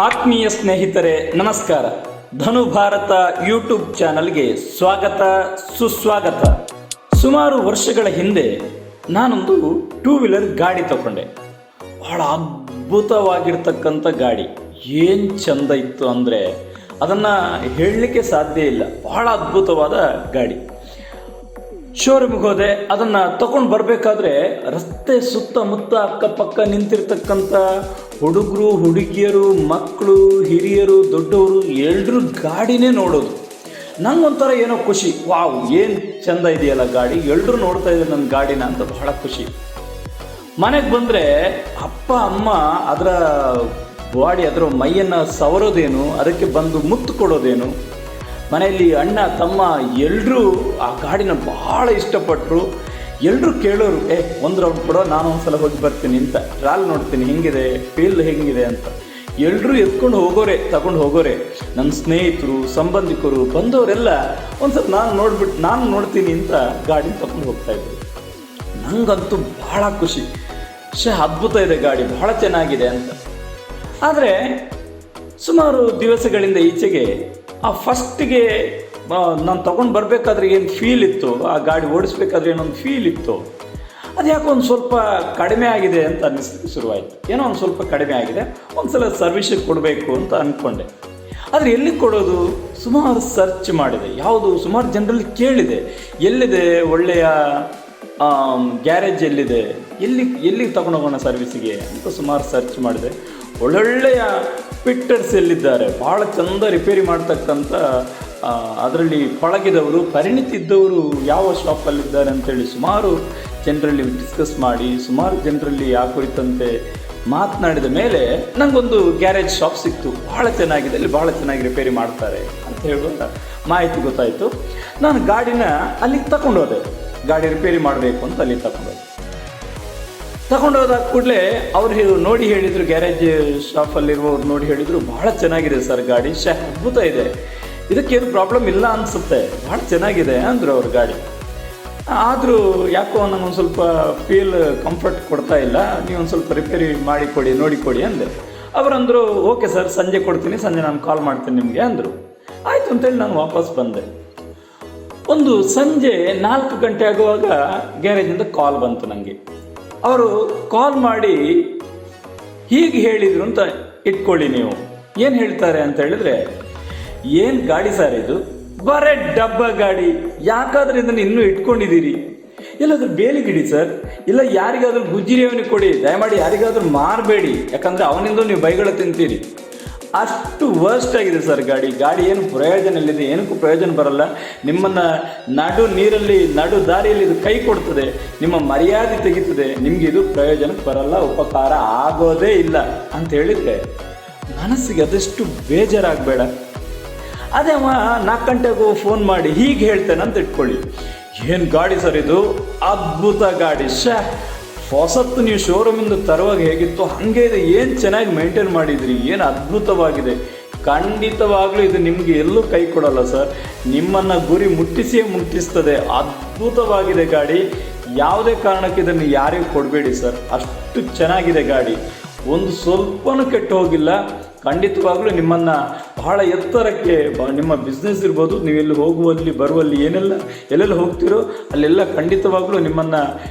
ಆತ್ಮೀಯ ಸ್ನೇಹಿತರೆ ನಮಸ್ಕಾರ. ಧನು ಭಾರತ ಯೂಟ್ಯೂಬ್ ಚಾನಲ್ಗೆ ಸ್ವಾಗತ ಸುಸ್ವಾಗತ. ಸುಮಾರು ವರ್ಷಗಳ ಹಿಂದೆ ನಾನೊಂದು ಟೂ ವೀಲರ್ ಗಾಡಿ ತಗೊಂಡೆ. ಬಹಳ ಅದ್ಭುತವಾಗಿರ್ತಕ್ಕಂಥ ಗಾಡಿ. ಏನು ಚಂದ ಇತ್ತು ಅಂದರೆ ಅದನ್ನು ಹೇಳಲಿಕ್ಕೆ ಸಾಧ್ಯ ಇಲ್ಲ. ಬಹಳ ಅದ್ಭುತವಾದ ಗಾಡಿ. ಶೋರೂಮಿಗೆ ಹೋದೆ. ಅದನ್ನು ತಗೊಂಡು ಬರಬೇಕಾದ್ರೆ ರಸ್ತೆ ಸುತ್ತಮುತ್ತ ಅಕ್ಕಪಕ್ಕ ನಿಂತಿರ್ತಕ್ಕಂಥ ಹುಡುಗರು, ಹುಡುಗಿಯರು, ಮಕ್ಕಳು, ಹಿರಿಯರು, ದೊಡ್ಡವರು ಎಲ್ಲರೂ ಗಾಡಿನೇ ನೋಡೋದು. ನಂಗೊಂಥರ ಏನೋ ಖುಷಿ. ವಾವ್, ಏನು ಚೆಂದ ಇದೆಯಲ್ಲ ಗಾಡಿ, ಎಲ್ಲರೂ ನೋಡ್ತಾ ಇದ್ದಾರೆ ನನ್ನ ಗಾಡಿನ ಅಂತ ಬಹಳ ಖುಷಿ. ಮನೆಗೆ ಬಂದರೆ ಅಪ್ಪ ಅಮ್ಮ ಅದರ ಬಾಡಿ, ಅದರ ಮೈಯನ್ನು ಸವರೋದೇನು, ಅದಕ್ಕೆ ಬಂದು ಮುತ್ತು ಕೊಡೋದೇನು. ಮನೆಯಲ್ಲಿ ಅಣ್ಣ ತಮ್ಮ ಎಲ್ಲರೂ ಆ ಗಾಡಿನ ಭಾಳ ಇಷ್ಟಪಟ್ಟರು. ಎಲ್ಲರೂ ಕೇಳೋರು, ಒಂದು ರೌಂಡ್ ಕೊಡೋ, ನಾನು ಒಂದ್ಸಲ ಹೋಗಿ ಬರ್ತೀನಿ ಅಂತ, ಟ್ರಾಲ್ ನೋಡ್ತೀನಿ ಹೆಂಗಿದೆ, ಫೀಲ್ ಹೆಂಗಿದೆ ಅಂತ. ಎಲ್ಲರೂ ಎತ್ಕೊಂಡು ಹೋಗೋರೆ, ತಗೊಂಡು ಹೋಗೋರೆ. ನನ್ನ ಸ್ನೇಹಿತರು, ಸಂಬಂಧಿಕರು, ಬಂದವರೆಲ್ಲ ಒಂದ್ಸಲ ನಾನು ನೋಡ್ತೀನಿ ಅಂತ ಗಾಡಿ ತಗೊಂಡು ಹೋಗ್ತಾಯಿದ್ರು. ನನಗಂತೂ ಭಾಳ ಖುಷಿ. ಅದ್ಭುತ ಇದೆ ಗಾಡಿ, ಭಾಳ ಚೆನ್ನಾಗಿದೆ ಅಂತ. ಆದರೆ ಸುಮಾರು ದಿವಸಗಳಿಂದ ಈಚೆಗೆ ಆ ಫಸ್ಟಿಗೆ ನಾನು ತೊಗೊಂಡು ಬರಬೇಕಾದ್ರೆ ಏನು ಫೀಲ್ ಇತ್ತು, ಆ ಗಾಡಿ ಓಡಿಸ್ಬೇಕಾದ್ರೆ ಏನೊಂದು ಫೀಲ್ ಇತ್ತು, ಅದು ಯಾಕೋ ಒಂದು ಸ್ವಲ್ಪ ಕಡಿಮೆ ಆಗಿದೆ ಅಂತ ಅನ್ನಿಸ್ಲಿಕ್ಕೆ ಶುರುವಾಯಿತು. ಏನೋ ಒಂದು ಸ್ವಲ್ಪ ಕಡಿಮೆ ಆಗಿದೆ, ಒಂದು ಸಲ ಸರ್ವಿಸಿಗೆ ಕೊಡಬೇಕು ಅಂತ ಅಂದ್ಕೊಂಡೆ. ಆದರೆ ಎಲ್ಲಿ ಕೊಡೋದು? ಸುಮಾರು ಸರ್ಚ್ ಮಾಡಿದೆ. ಯಾವುದು ಸುಮಾರು ಜನರಲ್ಲಿ ಕೇಳಿದೆ, ಎಲ್ಲಿದೆ ಒಳ್ಳೆಯ ಗ್ಯಾರೇಜ್, ಎಲ್ಲಿದೆ, ಎಲ್ಲಿಗೆ ತಗೊಂಡೋಗೋಣ ಸರ್ವಿಸಿಗೆ ಅಂತ ಸುಮಾರು ಸರ್ಚ್ ಮಾಡಿದೆ. ಒಳ್ಳೊಳ್ಳೆಯ ಫಿಟ್ಟರ್ಸ್ ಎಲ್ಲಿದ್ದಾರೆ, ಭಾಳ ಚಂದ ರಿಪೇರಿ ಮಾಡ್ತಕ್ಕಂಥ, ಅದರಲ್ಲಿ ಪಳಗಿದವರು, ಪರಿಣಿತಿದ್ದವರು ಯಾವ ಶಾಪಲ್ಲಿದ್ದಾರೆ ಅಂತೇಳಿ ಸುಮಾರು ಜನರಲ್ಲಿ ಡಿಸ್ಕಸ್ ಮಾಡಿ, ಸುಮಾರು ಜನರಲ್ಲಿ ಆ ಕುರಿತಂತೆ ಮಾತನಾಡಿದ ಮೇಲೆ ನನಗೊಂದು ಗ್ಯಾರೇಜ್ ಶಾಪ್ ಸಿಕ್ತು. ಭಾಳ ಚೆನ್ನಾಗಿದೆ, ಅಲ್ಲಿ ಭಾಳ ಚೆನ್ನಾಗಿ ರಿಪೇರಿ ಮಾಡ್ತಾರೆ ಅಂತ ಹೇಳುವ ಮಾಹಿತಿ ಗೊತ್ತಾಯಿತು. ನಾನು ಗಾಡಿನ ಅಲ್ಲಿಗೆ ತಗೊಂಡೋದೆ. ಗಾಡಿ ರಿಪೇರಿ ಮಾಡಬೇಕು ಅಂತ ಅಲ್ಲಿಗೆ ತಗೊಂಡೋದಾಗ ಕೂಡಲೇ ಅವ್ರು ನೋಡಿ ಹೇಳಿದರು, ಗ್ಯಾರೇಜ್ ಶಾಪಲ್ಲಿರುವವ್ರು ನೋಡಿ ಹೇಳಿದರು, ಭಾಳ ಚೆನ್ನಾಗಿದೆ ಸರ್ ಗಾಡಿ, ಅದ್ಭುತ ಇದೆ, ಇದಕ್ಕೇನು ಪ್ರಾಬ್ಲಮ್ ಇಲ್ಲ ಅನಿಸುತ್ತೆ, ಭಾಳ ಚೆನ್ನಾಗಿದೆ ಅಂದರು ಅವ್ರ ಗಾಡಿ. ಆದರೂ ಯಾಕೋ ನನಗೊಂದು ಸ್ವಲ್ಪ ಫೀಲ್ ಕಂಫರ್ಟ್ ಕೊಡ್ತಾ ಇಲ್ಲ, ನೀವೊಂದು ಸ್ವಲ್ಪ ರಿಪೇರಿ ಮಾಡಿಕೊಡಿ, ನೋಡಿಕೊಡಿ ಅಂದೆ. ಅವರಂದರು, ಓಕೆ ಸರ್, ಸಂಜೆ ಕೊಡ್ತೀನಿ, ಸಂಜೆ ನಾನು ಕಾಲ್ ಮಾಡ್ತೀನಿ ನಿಮಗೆ ಅಂದರು. ಆಯಿತು ಅಂತೇಳಿ ನಾನು ವಾಪಸ್ ಬಂದೆ. ಒಂದು ಸಂಜೆ 4 ಗಂಟೆ ಆಗುವಾಗ ಗ್ಯಾರೇಜಿಂದ ಕಾಲ್ ಬಂತು ನನಗೆ. ಅವರು ಕಾಲ್ ಮಾಡಿ ಹೀಗೆ ಹೇಳಿದರು ಅಂತ ಇಟ್ಕೊಳ್ಳಿ. ನೀವು ಏನು ಹೇಳ್ತಾರೆ ಅಂತ ಹೇಳಿದ್ರೆ, ಏನು ಗಾಡಿ ಸರ್ ಇದು, ಬರೇ ಡಬ್ಬ ಗಾಡಿ, ಯಾಕಾದ್ರೆ ಇದನ್ನು ಇನ್ನೂ ಇಟ್ಕೊಂಡಿದ್ದೀರಿ, ಎಲ್ಲಾದ್ರೂ ಬೇಲಿಗಿಡಿ ಸರ್, ಇಲ್ಲ ಯಾರಿಗಾದ್ರೂ ಗುಜ್ಜಿರಿಯವನಿಗೆ ಕೊಡಿ, ದಯಮಾಡಿ ಯಾರಿಗಾದ್ರೂ ಮಾರಬೇಡಿ, ಯಾಕಂದರೆ ಅವನಿಂದ ನೀವು ಬೈಗಳು ತಿಂತೀರಿ. ಅಷ್ಟು ವರ್ಸ್ಟ್ ಆಗಿದೆ ಸರ್ ಗಾಡಿ. ಏನು ಪ್ರಯೋಜನ ಇಲ್ಲಿದೆ, ಏನಕ್ಕೂ ಪ್ರಯೋಜನ ಬರಲ್ಲ. ನಿಮ್ಮನ್ನು ನಡು ನೀರಲ್ಲಿ, ನಡು ದಾರಿಯಲ್ಲಿ ಇದು ಕೈ ಕೊಡ್ತದೆ, ನಿಮ್ಮ ಮರ್ಯಾದೆ ತೆಗಿತದೆ, ನಿಮಗೆ ಇದು ಪ್ರಯೋಜನಕ್ಕೆ ಬರಲ್ಲ, ಉಪಕಾರ ಆಗೋದೇ ಇಲ್ಲ ಅಂತ ಹೇಳಿದರೆ ಮನಸ್ಸಿಗೆ ಅದೆಷ್ಟು ಬೇಜಾರಾಗಬೇಡ. ಅದೇ 4 ಗಂಟೆಗೂ ಫೋನ್ ಮಾಡಿ ಹೀಗೆ ಹೇಳ್ತೇನೆ ಅಂತ ಇಟ್ಕೊಳ್ಳಿ, ಏನು ಗಾಡಿ ಸರ್ ಇದು, ಅದ್ಭುತ ಗಾಡಿ, ಹೊಸತ್ತು ನೀವು ಶೋರೂಮಿಂದ ತರುವಾಗ ಹೇಗಿತ್ತು ಹಾಗೆ ಇದೆ, ಏನು ಚೆನ್ನಾಗಿ ಮೇಂಟೈನ್ ಮಾಡಿದ್ರಿ, ಏನು ಅದ್ಭುತವಾಗಿದೆ. ಖಂಡಿತವಾಗ್ಲೂ ಇದು ನಿಮಗೆ ಎಲ್ಲೂ ಕೈ ಕೊಡಲ್ಲ ಸರ್, ನಿಮ್ಮನ್ನು ಗುರಿ ಮುಟ್ಟಿಸ್ತದೆ. ಅದ್ಭುತವಾಗಿದೆ ಗಾಡಿ, ಯಾವುದೇ ಕಾರಣಕ್ಕೆ ಇದನ್ನು ಯಾರಿಗೂ ಕೊಡಬೇಡಿ ಸರ್, ಅಷ್ಟು ಚೆನ್ನಾಗಿದೆ ಗಾಡಿ, ಒಂದು ಸ್ವಲ್ಪನೂ ಕೆಟ್ಟು ಹೋಗಿಲ್ಲ. ಖಂಡಿತವಾಗ್ಲೂ ನಿಮ್ಮನ್ನು ಬಹಳ ಎತ್ತರಕ್ಕೆ, ನಿಮ್ಮ ಬಿಸ್ನೆಸ್ ಇರ್ಬೋದು, ನೀವೆಲ್ಲಿ ಹೋಗುವಲ್ಲಿ ಬರುವಲ್ಲಿ ಎಲ್ಲೆಲ್ಲ ಹೋಗ್ತಿರೋ ಅಲ್ಲೆಲ್ಲ ಖಂಡಿತವಾಗ್ಲೂ ನಿಮ್ಮನ್ನು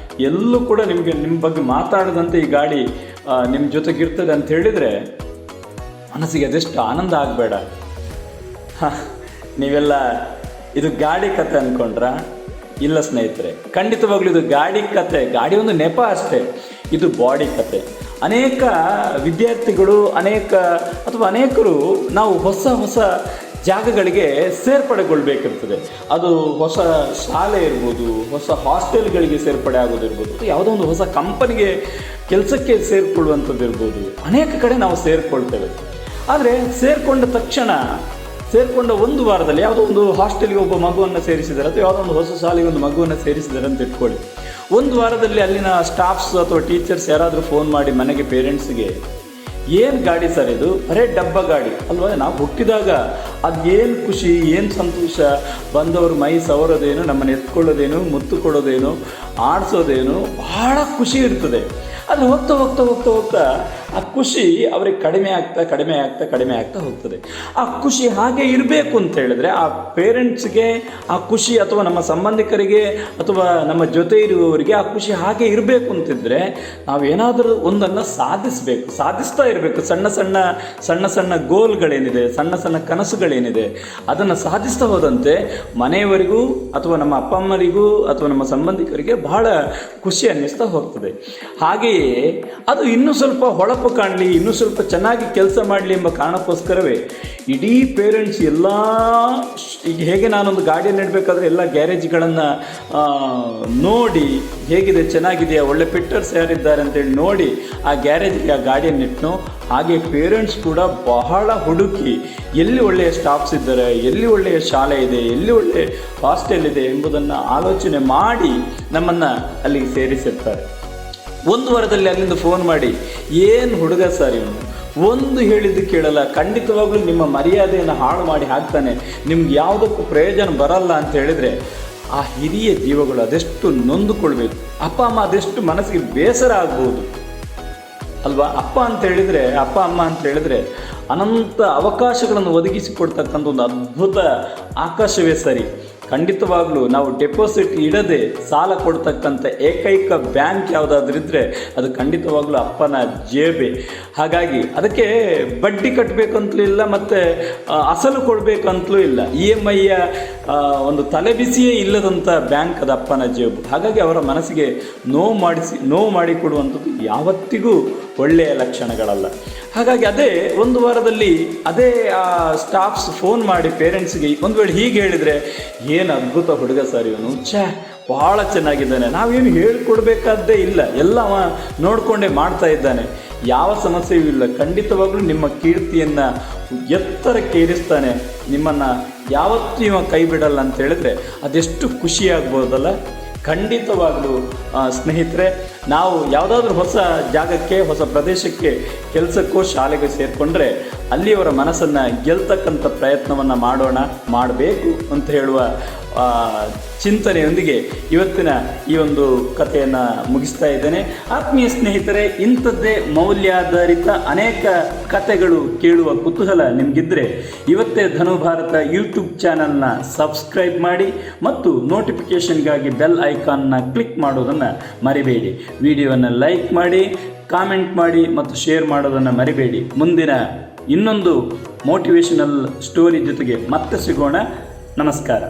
ಎಲ್ಲೂ ಕೂಡ ನಿಮ್ಮ ಬಗ್ಗೆ ಮಾತಾಡದಂತೆ ಈ ಗಾಡಿ ನಿಮ್ಮ ಜೊತೆಗಿರ್ತದೆ ಅಂತ ಹೇಳಿದರೆ ಮನಸ್ಸಿಗೆ ಅದೆಷ್ಟು ಆನಂದ ಆಗಬೇಡ. ನೀವೆಲ್ಲ ಇದು ಗಾಡಿ ಕತೆ ಅಂದ್ಕೊಂಡ್ರಾ? ಇಲ್ಲ ಸ್ನೇಹಿತರೆ, ಖಂಡಿತವಾಗ್ಲೂ ಇದು ಗಾಡಿ ಕತೆ, ಗಾಡಿ ಒಂದು ನೆಪ ಅಷ್ಟೇ, ಇದು ಬಾಡಿ ಕತೆ. ಅನೇಕ ವಿದ್ಯಾರ್ಥಿಗಳು, ಅನೇಕರು ನಾವು ಹೊಸ ಜಾಗಗಳಿಗೆ ಸೇರ್ಪಡೆಗೊಳ್ಬೇಕಿರ್ತದೆ. ಅದು ಹೊಸ ಶಾಲೆ ಇರ್ಬೋದು, ಹೊಸ ಹಾಸ್ಟೆಲ್ಗಳಿಗೆ ಸೇರ್ಪಡೆ ಆಗೋದಿರ್ಬೋದು, ಯಾವುದೋ ಒಂದು ಹೊಸ ಕಂಪನಿಗೆ ಕೆಲಸಕ್ಕೆ ಸೇರಿಕೊಳ್ಳುವಂಥದ್ದು ಇರ್ಬೋದು. ಅನೇಕ ಕಡೆ ನಾವು ಸೇರಿಕೊಳ್ತೇವೆ. ಆದರೆ ಸೇರಿಕೊಂಡ ಒಂದು ವಾರದಲ್ಲಿ ಯಾವುದೋ ಒಂದು ಹಾಸ್ಟೆಲ್ಗೆ ಒಬ್ಬ ಮಗುವನ್ನು ಸೇರಿಸಿದ್ದಾರೆ, ಅಥವಾ ಯಾವುದೋ ಒಂದು ಹೊಸ ಶಾಲೆಗೆ ಒಂದು ಮಗುವನ್ನು ಸೇರಿಸಿದ್ದಾರೆ ಅಂತ ಇಟ್ಕೊಳ್ಳಿ. ಒಂದು ವಾರದಲ್ಲಿ ಅಲ್ಲಿನ ಸ್ಟಾಫ್ಸ್ ಅಥವಾ ಟೀಚರ್ಸ್ ಯಾರಾದರೂ ಫೋನ್ ಮಾಡಿ ಮನೆಗೆ ಪೇರೆಂಟ್ಸ್ಗೆ, ಏನು ಗಾಡಿ ಸರ್ ಇದು, ಬರೇ ಡಬ್ಬ ಗಾಡಿ ಅಲ್ವಾ, ನಾವು ಹುಟ್ಟಿದಾಗ ಅದೇನು ಖುಷಿ, ಏನು ಸಂತೋಷ, ಬಂದವರು ಮೈ ಸವರೋದೇನು, ನಮ್ಮನ್ನು ಎತ್ಕೊಳ್ಳೋದೇನು, ಮುತ್ತು ಕೊಡೋದೇನು, ಆಡಿಸೋದೇನು, ಭಾಳ ಖುಷಿ ಇರ್ತದೆ. ಆದರೆ ಹೋಗ್ತಾ ಹೋಗ್ತಾ ಹೋಗ್ತಾ ಹೋಗ್ತಾ ಆ ಆ ಖುಷಿ ಅವ್ರಿಗೆ ಕಡಿಮೆ ಆಗ್ತಾ ಹೋಗ್ತದೆ. ಆ ಖುಷಿ ಹಾಗೆ ಇರಬೇಕು ಅಂತ ಹೇಳಿದ್ರೆ ಆ ಪೇರೆಂಟ್ಸ್ಗೆ ಆ ಖುಷಿ, ಅಥವಾ ನಮ್ಮ ಸಂಬಂಧಿಕರಿಗೆ ಅಥವಾ ನಮ್ಮ ಜೊತೆ ಇರುವವರಿಗೆ ಆ ಖುಷಿ ಹಾಗೆ ಇರಬೇಕು ಅಂತಿದ್ರೆ ನಾವೇನಾದರೂ ಒಂದನ್ನು ಸಾಧಿಸ್ತಾ ಇರಬೇಕು. ಸಣ್ಣ ಸಣ್ಣ ಗೋಲ್ಗಳೇನಿದೆ, ಸಣ್ಣ ಕನಸುಗಳೇನಿದೆ ಅದನ್ನು ಸಾಧಿಸ್ತಾ ಹೋದಂತೆ ಮನೆಯವರಿಗೂ ಅಥವಾ ನಮ್ಮ ಅಪ್ಪ ಅಮ್ಮರಿಗೂ ಅಥವಾ ನಮ್ಮ ಸಂಬಂಧಿಕರಿಗೆ ಬಹಳ ಖುಷಿ ಅನ್ನಿಸ್ತಾ ಹೋಗ್ತದೆ. ಹಾಗೆಯೇ ಅದು ಇನ್ನೂ ಸ್ವಲ್ಪ ಹೊಳಪು ಕಾಣಲಿ, ಇನ್ನೂ ಸ್ವಲ್ಪ ಚೆನ್ನಾಗಿ ಕೆಲಸ ಮಾಡಲಿ ಎಂಬ ಕಾರಣಕ್ಕೋಸ್ಕರವೇ ಇಡೀ ಪೇರೆಂಟ್ಸ್ ಎಲ್ಲ, ಈಗ ಹೇಗೆ ನಾನೊಂದು ಗಾಡಿಯನ್ನು ಇಡಬೇಕಾದ್ರೆ ಎಲ್ಲ ಗ್ಯಾರೇಜ್ಗಳನ್ನು ನೋಡಿ ಹೇಗಿದೆ, ಚೆನ್ನಾಗಿದೆಯಾ, ಒಳ್ಳೆ ಫಿಟ್ಟರ್ಸ್ ಯಾರಿದ್ದಾರೆ ಅಂತೇಳಿ ನೋಡಿ ಆ ಗ್ಯಾರೇಜ್ಗೆ ಆ ಗಾಡಿಯನ್ನು ಇಟ್ಟನು, ಹಾಗೆ ಪೇರೆಂಟ್ಸ್ ಕೂಡ ಬಹಳ ಹುಡುಕಿ ಎಲ್ಲಿ ಒಳ್ಳೆಯ ಸ್ಟಾಫ್ಸ್ ಇದ್ದಾರೆ, ಎಲ್ಲಿ ಒಳ್ಳೆಯ ಶಾಲೆ ಇದೆ, ಎಲ್ಲಿ ಒಳ್ಳೆಯ ಹಾಸ್ಟೆಲ್ ಇದೆ ಎಂಬುದನ್ನು ಆಲೋಚನೆ ಮಾಡಿ ನಮ್ಮನ್ನು ಅಲ್ಲಿಗೆ ಸೇರಿಸಿರ್ತಾರೆ. ಒಂದು ವಾರದಲ್ಲಿ ಅಲ್ಲಿಂದ ಫೋನ್ ಮಾಡಿ, ಏನು ಹುಡುಗ ಸರ್ ಇವನು, ಒಂದು ಹೇಳಿದ್ದು ಕೇಳಲ್ಲ, ಖಂಡಿತವಾಗ್ಲೂ ನಿಮ್ಮ ಮರ್ಯಾದೆಯನ್ನು ಹಾಳು ಮಾಡಿ ಹಾಕ್ತಾನೆ, ನಿಮ್ಗೆ ಯಾವುದಕ್ಕೂ ಪ್ರಯೋಜನ ಬರಲ್ಲ ಅಂತ ಹೇಳಿದರೆ ಆ ಹಿರಿಯ ಜೀವಗಳು ಅದೆಷ್ಟು ನೊಂದುಕೊಳ್ಬೇಕು, ಅಪ್ಪ ಅಮ್ಮ ಅದೆಷ್ಟು ಮನಸ್ಸಿಗೆ ಬೇಸರ ಆಗ್ಬೋದು ಅಲ್ವಾ. ಅಪ್ಪ ಅಮ್ಮ ಅಂತ ಹೇಳಿದ್ರೆ ಅನಂತ ಅವಕಾಶಗಳನ್ನು ಒದಗಿಸಿಕೊಡ್ತಕ್ಕಂಥ ಒಂದು ಅದ್ಭುತ ಆಕಾಶವೇ ಸರಿ. ಖಂಡಿತವಾಗ್ಲೂ ನಾವು ಡೆಪಾಸಿಟ್ ಇಡದೆ ಸಾಲ ಕೊಡ್ತಕ್ಕಂಥ ಏಕೈಕ ಬ್ಯಾಂಕ್ ಯಾವುದಾದ್ರೂ ಇದ್ದರೆ ಅದು ಖಂಡಿತವಾಗ್ಲೂ ಅಪ್ಪನ ಜೇಬೆ. ಹಾಗಾಗಿ ಅದಕ್ಕೆ ಬಡ್ಡಿ ಕಟ್ಟಬೇಕಂತಲೂ ಇಲ್ಲ, ಮತ್ತು ಅಸಲು ಕೊಡಬೇಕಂತಲೂ ಇಲ್ಲ. EMIಯ ಒಂದು ತಲೆಬಿಸಿಯೇ ಇಲ್ಲದಂಥ ಬ್ಯಾಂಕ್ ಅದು ಅಪ್ಪನ ಜೇಬು. ಹಾಗಾಗಿ ಅವರ ಮನಸ್ಸಿಗೆ ನೋವು ಮಾಡಿಕೊಡುವಂಥದ್ದು ಯಾವತ್ತಿಗೂ ಒಳ್ಳೆಯ ಲಕ್ಷಣಗಳಲ್ಲ. ಹಾಗಾಗಿ ಅದೇ ಒಂದು ವಾರದಲ್ಲಿ ಅದೇ ಆ ಸ್ಟಾಫ್ಸ್ ಫೋನ್ ಮಾಡಿ ಪೇರೆಂಟ್ಸ್ಗೆ ಒಂದು ವೇಳೆ ಹೀಗೆ ಹೇಳಿದರೆ, ಏನು ಅದ್ಭುತ ಹುಡುಗ ಸರ್ ಇವನು, ಭಾಳ ಚೆನ್ನಾಗಿದ್ದಾನೆ, ನಾವೇನು ಹೇಳಿಕೊಡ್ಬೇಕಾದ್ದೇ ಇಲ್ಲ, ಎಲ್ಲ ಅವ ನೋಡಿಕೊಂಡೇ ಮಾಡ್ತಾ ಇದ್ದಾನೆ, ಯಾವ ಸಮಸ್ಯೆಯೂ ಇಲ್ಲ, ಖಂಡಿತವಾಗ್ಲೂ ನಿಮ್ಮ ಕೀರ್ತಿಯನ್ನು ಎತ್ತರಕ್ಕೆ ಏರಿಸ್ತಾನೆ, ನಿಮ್ಮನ್ನು ಯಾವತ್ತೂ ಇವ ಕೈ ಬಿಡಲ್ಲ ಅಂತ ಹೇಳಿದ್ರೆ ಅದೆಷ್ಟು ಖುಷಿಯಾಗ್ಬೋದಲ್ಲ. ಖಂಡಿತವಾಗಲೂ ಸ್ನೇಹಿತರೆ, ನಾವು ಯಾವುದಾದ್ರೂ ಹೊಸ ಜಾಗಕ್ಕೆ, ಹೊಸ ಪ್ರದೇಶಕ್ಕೆ, ಕೆಲಸಕ್ಕೋ ಶಾಲೆಗೆ ಸೇರಿಕೊಂಡ್ರೆ ಅಲ್ಲಿಯವರ ಮನಸ್ಸನ್ನು ಗೆಲ್ತಕ್ಕಂಥ ಪ್ರಯತ್ನವನ್ನು ಮಾಡಬೇಕು ಅಂತ ಹೇಳುವ ಚಿಂತನೆಯೊಂದಿಗೆ ಇವತ್ತಿನ ಈ ಒಂದು ಕಥೆಯನ್ನು ಮುಗಿಸ್ತಾ ಇದ್ದೇನೆ. ಆತ್ಮೀಯ ಸ್ನೇಹಿತರೆ, ಇಂಥದ್ದೇ ಮೌಲ್ಯಾಧಾರಿತ ಅನೇಕ ಕಥೆಗಳು ಕೇಳುವ ಕುತೂಹಲ ನಿಮಗಿದ್ದರೆ ಇವತ್ತೇ ಧನು ಭಾರತ ಯೂಟ್ಯೂಬ್ ಚಾನಲ್ನ ಸಬ್ಸ್ಕ್ರೈಬ್ ಮಾಡಿ ಮತ್ತು ನೋಟಿಫಿಕೇಷನ್ಗಾಗಿ ಬೆಲ್ ಐಕಾನ್ನ ಕ್ಲಿಕ್ ಮಾಡೋದನ್ನು ಮರಿಬೇಡಿ. ವಿಡಿಯೋವನ್ನು ಲೈಕ್ ಮಾಡಿ, ಕಾಮೆಂಟ್ ಮಾಡಿ ಮತ್ತು ಶೇರ್ ಮಾಡೋದನ್ನು ಮರಿಬೇಡಿ. ಮುಂದಿನ ಇನ್ನೊಂದು ಮೋಟಿವೇಶನಲ್ ಸ್ಟೋರಿ ಜೊತೆಗೆ ಮತ್ತೆ ಸಿಗೋಣ. ನಮಸ್ಕಾರ.